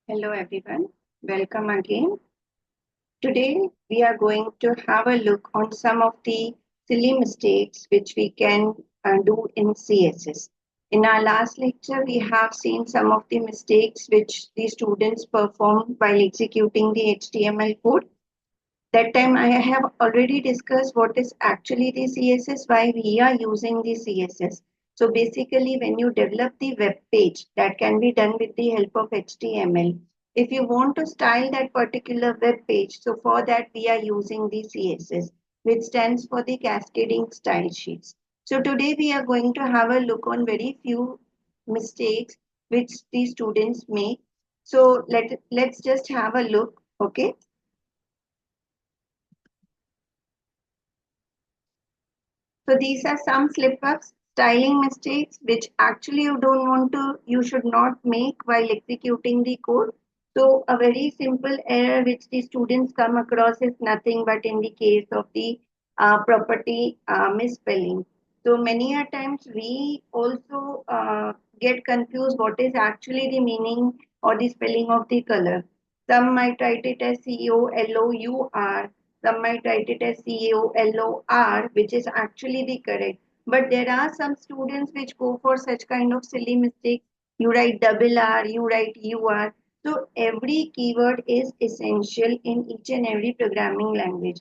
Hello everyone, welcome again. Today we are going to have a look on some of the silly mistakes which we can do in CSS. In our last lecture, we have seen some of the mistakes which the students perform while executing the HTML code. That time I have already discussed what is actually the CSS, why we are using the CSS. So basically when you develop the web page, that can be done with the help of HTML. If you want to style that particular web page, so for that we are using the CSS, which stands for the cascading style sheets. So today we are going to have a look on very few mistakes which the students make. So let's just have a look, okay? So these are some slip-ups, styling mistakes, which actually you should not make while executing the code. So a very simple error which the students come across is nothing but in the case of the property misspelling. So many a times we also get confused what is actually the meaning or the spelling of the color. Some might write it as COLOUR, some might write it as COLOR, which is actually the correct. But there are some students which go for such kind of silly mistakes. You write double R, you write UR. So every keyword is essential in each and every programming language.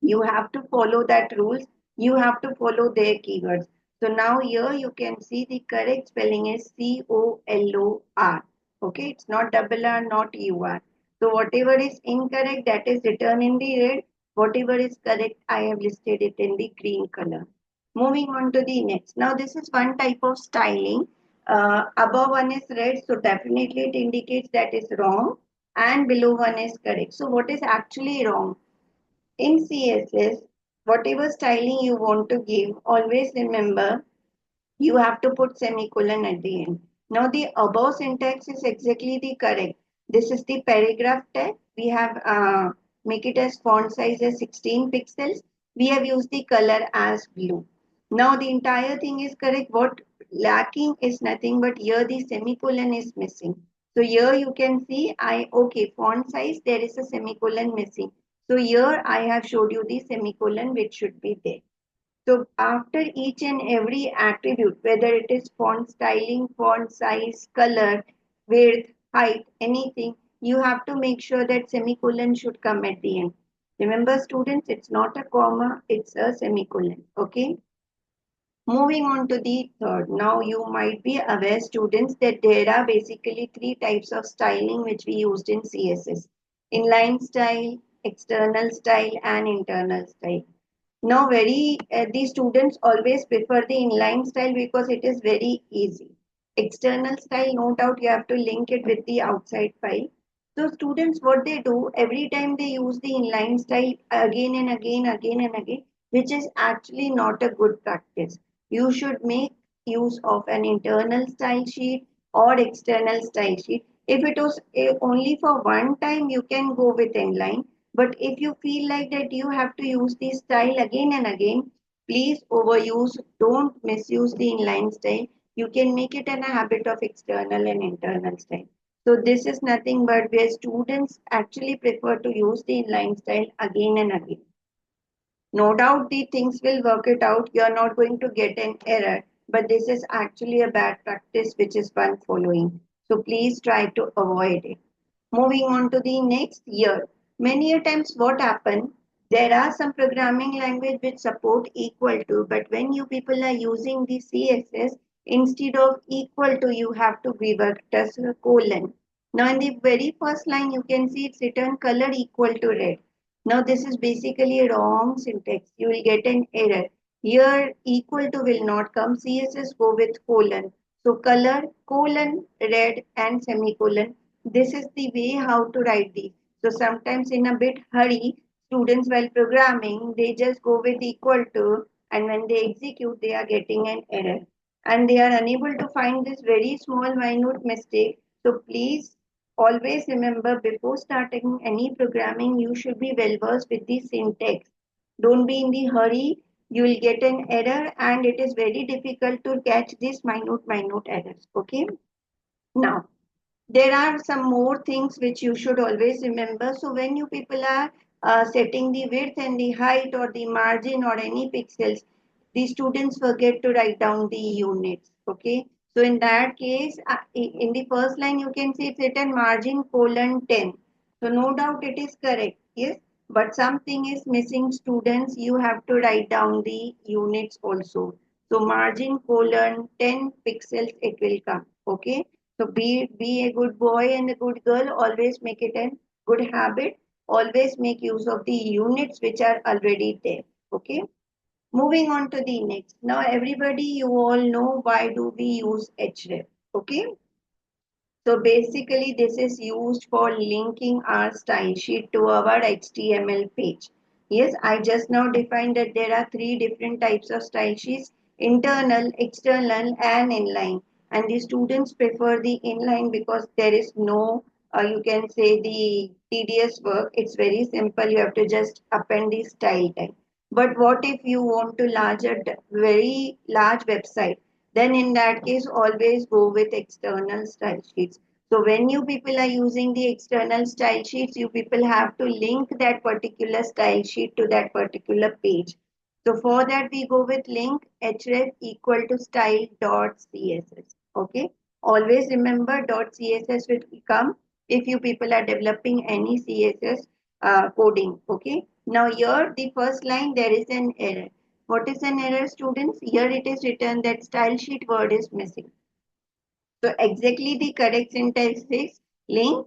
You have to follow that rules. You have to follow their keywords. So now here you can see the correct spelling is COLOR. Okay, it's not double R, not UR. So whatever is incorrect, that is written in the red. Whatever is correct, I have listed it in the green color. Moving on to the next. Now this is one type of styling. Above one is red, so definitely it indicates that is wrong. And below one is correct. So what is actually wrong? In CSS, whatever styling you want to give, always remember you have to put semicolon at the end. Now the above syntax is exactly the correct. This is the paragraph tag. We have make it as font size as 16 pixels. We have used the color as blue. Now the entire thing is correct. What lacking is nothing but here the semicolon is missing. So here you can see okay, font size, there is a semicolon missing. So here I have showed you the semicolon which should be there. So after each and every attribute, whether it is font styling, font size, color, width, height, anything, you have to make sure that semicolon should come at the end. Remember students, it's not a comma, it's a semicolon. Okay. Moving on to the third. Now you might be aware students that there are basically three types of styling which we used in CSS. Inline style, external style and internal style. Now, the students always prefer the inline style because it is very easy. External style, no doubt you have to link it with the outside file. So students, what they do, every time they use the inline style again and again, which is actually not a good practice. You should make use of an internal style sheet or external style sheet. If it was only for one time, you can go with inline. But if you feel like that you have to use the style again and again, please overuse, don't misuse the inline style. You can make it an habit of external and internal style. So this is nothing but where students actually prefer to use the inline style again and again. No doubt the things will work it out. You are not going to get an error, but this is actually a bad practice which is one following. So please try to avoid it. Moving on to the next year. Many a times what happen, there are some programming language which support equal to, but when you people are using the CSS, instead of equal to, you have to give a just a colon. Now in the very first line, you can see it's written color equal to red. Now this is basically a wrong syntax. You will get an error. Here equal to will not come. CSS go with colon. So color, colon, red and semicolon. This is the way how to write these. So sometimes in a bit hurry, students while programming, they just go with equal to and when they execute, they are getting an error. And they are unable to find this very small minute mistake. So please always remember before starting any programming, you should be well versed with the syntax. Don't be in the hurry. You will get an error and it is very difficult to catch these minute errors. Okay. Now, There are some more things which you should always remember. So when you people are setting the width and the height or the margin or any pixels, the students forget to write down the units. Okay. So in that case, in the first line, you can see it's written margin colon 10. So no doubt it is correct. Yes. But something is missing, students. You have to write down the units also. So margin colon 10 pixels, it will come. Okay. So be a good boy and a good girl. Always make it a good habit. Always make use of the units which are already there. Okay. Moving on to the next. Now everybody, you all know why do we use href. Okay. So basically, this is used for linking our style sheet to our HTML page. Yes, I just now defined that there are three different types of style sheets: internal, external, and inline. And the students prefer the inline because there is no, you can say, the tedious work. It's very simple. You have to just append the style tag. But what if you want to very large website? Then in that case, always go with external style sheets. So when you people are using the external style sheets, you people have to link that particular style sheet to that particular page. So for that, we go with link href equal to style.css. Okay. Always remember .css will come if you people are developing any CSS coding. Okay. Now here, the first line, there is an error. What is an error, students? Here it is written that style sheet word is missing. So exactly the correct syntax is link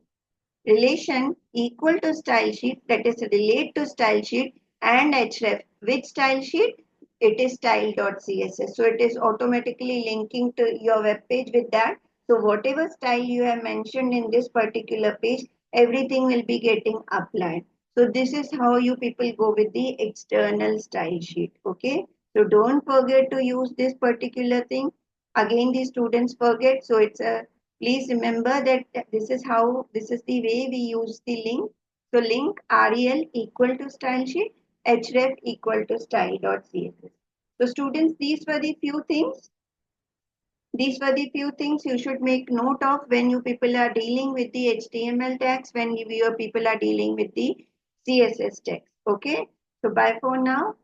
relation equal to style sheet, that is relate to style sheet, and href. Which style sheet? It is style.css. So it is automatically linking to your web page with that. So whatever style you have mentioned in this particular page, everything will be getting applied. So this is how you people go with the external style sheet. Okay. So don't forget to use this particular thing. Again, the students forget. So it's a please remember that this is the way we use the link. So link rel equal to style sheet, href equal to style.css. So students, these were the few things you should make note of when you people are dealing with the HTML tags, when you people are dealing with the CSS tags. Okay. So bye for now.